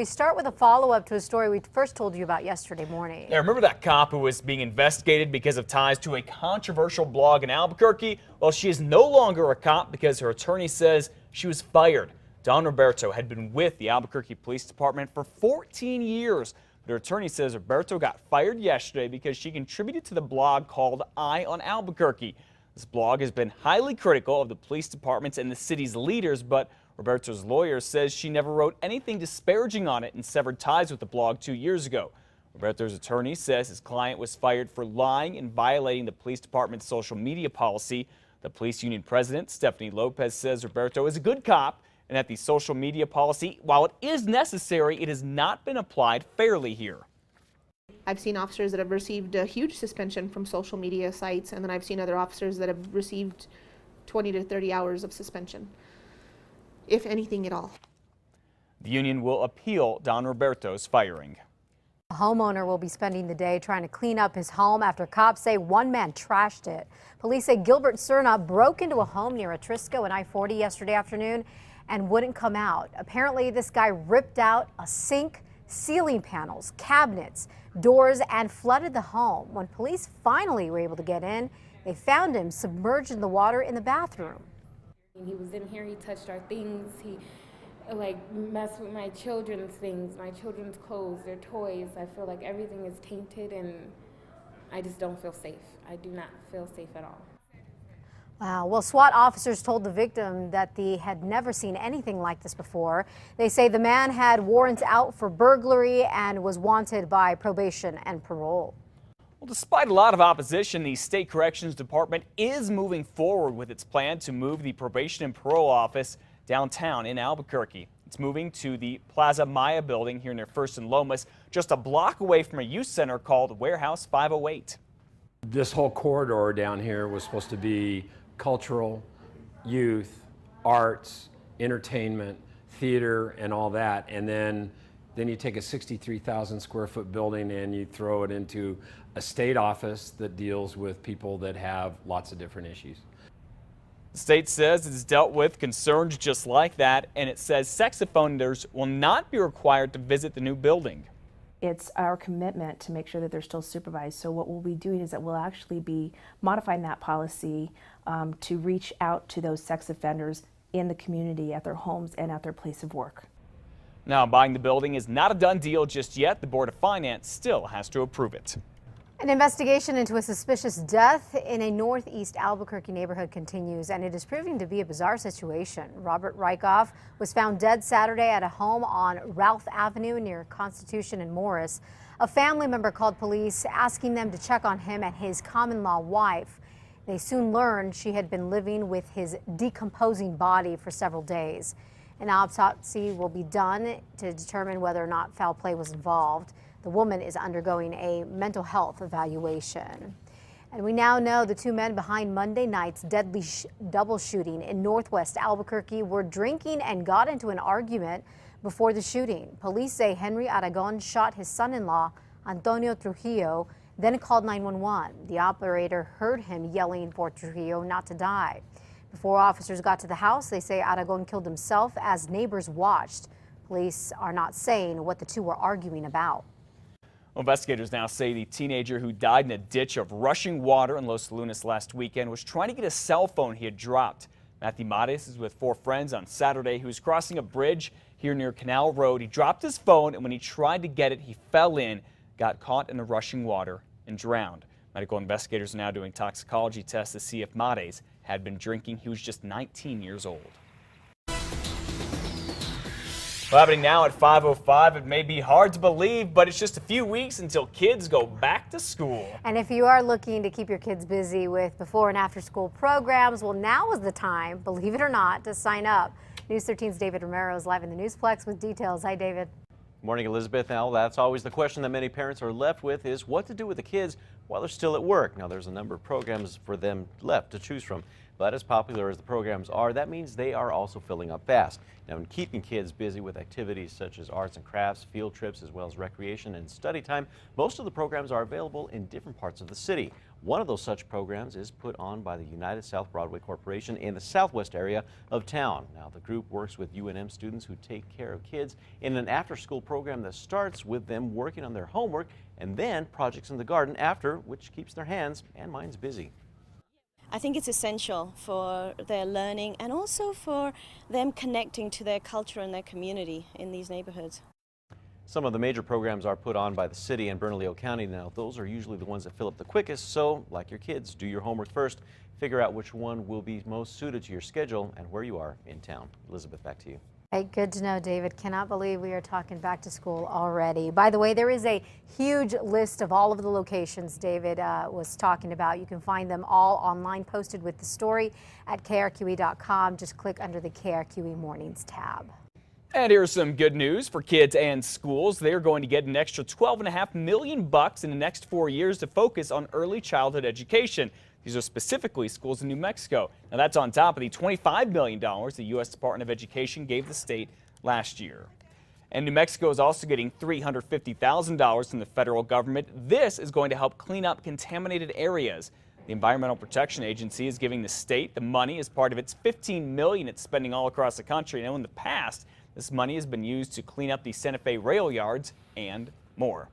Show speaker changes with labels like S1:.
S1: We start with a follow-up to a story we first told you about yesterday morning.
S2: Now, remember that cop who was being investigated because of ties to a controversial blog in Albuquerque? Well, she is no longer a cop because her attorney says she was fired. Don Roberto had been with the Albuquerque Police Department for 14 years. But her attorney says Roberto got fired yesterday because she contributed to the blog called Eye on Albuquerque. This blog has been highly critical of the police departments and the city's leaders, but Roberto's lawyer says she never wrote anything disparaging on it and severed ties with the blog 2 years ago. Roberto's attorney says his client was fired for lying and violating the police department's social media policy. The police union president, Stephanie Lopez, says Roberto is a good cop and that the social media policy, while it is necessary, it has not been applied fairly here.
S3: I've seen officers that have received a huge suspension from social media sites, and then I've seen other officers that have received 20 to 30 hours of suspension, if anything at all.
S2: The union will appeal Don Roberto's firing.
S1: A homeowner will be spending the day trying to clean up his home after cops say one man trashed it. Police say Gilbert Cerna broke into a home near Atrisco and I-40 yesterday afternoon and wouldn't come out. Apparently, this guy ripped out a sink, ceiling panels, cabinets, doors, and flooded the home. When police finally were able to get in, they found him submerged in the water in the bathroom.
S4: He was in here, he touched our things, he messed with my children's things, my children's clothes, their toys. I feel like everything is tainted and I just don't feel safe. I do not feel safe at all.
S1: Wow. Well, SWAT officers told the victim that they had never seen anything like this before. They say the man had warrants out for burglary and was wanted by probation and parole.
S2: Well, despite a lot of opposition, the State Corrections Department is moving forward with its plan to move the probation and parole office downtown in Albuquerque. It's moving to the Plaza Maya building here near First and Lomas, just a block away from a youth center called Warehouse 508.
S5: This whole corridor down here was supposed to be cultural, youth, arts, entertainment, theater, and all that. And then you take a 63,000 square foot building and you throw it into a state office that deals with people that have lots of different issues.
S2: The state says it's dealt with concerns just like that, and it says sex offenders will not be required to visit the new building.
S6: It's our commitment to make sure that they're still supervised. So what we'll be doing is that we'll actually be modifying that policy to reach out to those sex offenders in the community, at their homes and at their place of work.
S2: Now, buying the building is not a done deal just yet. The Board of Finance still has to approve it.
S1: An investigation into a suspicious death in a northeast Albuquerque neighborhood continues, and it is proving to be a bizarre situation. Robert Rykoff was found dead Saturday at a home on Ralph Avenue near Constitution and Morris. A family member called police asking them to check on him and his common-law wife. They soon learned she had been living with his decomposing body for several days. An autopsy will be done to determine whether or not foul play was involved. The woman is undergoing a mental health evaluation. And we now know the two men behind Monday night's deadly double shooting in northwest Albuquerque were drinking and got into an argument before the shooting. Police say Henry Aragon shot his son-in-law, Antonio Trujillo, then called 911. The operator heard him yelling for Trujillo not to die. Before officers got to the house, they say Aragon killed himself as neighbors watched. Police are not saying what the two were arguing about.
S2: Well, investigators now say the teenager who died in a ditch of rushing water in Los Lunas last weekend was trying to get a cell phone he had dropped. Matthew Mares is with 4 friends on Saturday. He was crossing a bridge here near Canal Road. He dropped his phone, and when he tried to get it, he fell in, got caught in the rushing water, and drowned. Medical investigators are now doing toxicology tests to see if Mares had been drinking. He was just 19 years old. Well, happening now at 5:05, it may be hard to believe, but it's just a few weeks until kids go back to school.
S1: And if you are looking to keep your kids busy with before and after school programs, well, now is the time, believe it or not, to sign up. News 13's David Romero is live in the Newsplex with details. Hi, David.
S7: Morning, Elizabeth. Now, that's always the question that many parents are left with is what to do with the kids while they're still at work. Now, there's a number of programs for them left to choose from. But as popular as the programs are, that means they are also filling up fast. Now, in keeping kids busy with activities such as arts and crafts, field trips, as well as recreation and study time, most of the programs are available in different parts of the city. One of those such programs is put on by the United South Broadway Corporation in the southwest area of town. Now, the group works with UNM students who take care of kids in an after-school program that starts with them working on their homework and then projects in the garden after, which keeps their hands and minds busy.
S8: I think it's essential for their learning and also for them connecting to their culture and their community in these neighborhoods.
S7: Some of the major programs are put on by the city and Bernalillo County. Now, those are usually the ones that fill up the quickest, so like your kids, do your homework first, figure out which one will be most suited to your schedule and where you are in town. Elizabeth, back to you.
S1: Hey, good to know, David. Cannot believe we are talking back to school already. By the way, there is a huge list of all of the locations David was talking about. You can find them all online, posted with the story at KRQE.com. Just click under the KRQE Mornings tab.
S2: And here's some good news for kids and schools. They're going to get an extra $12.5 million in the next 4 years to focus on early childhood education. These are specifically schools in New Mexico. Now, that's on top of the $25 million the U.S. Department of Education gave the state last year. And New Mexico is also getting $350,000 from the federal government. This is going to help clean up contaminated areas. The Environmental Protection Agency is giving the state the money as part of its $15 million it's spending all across the country. Now, in the past, this money has been used to clean up the Santa Fe rail yards and more.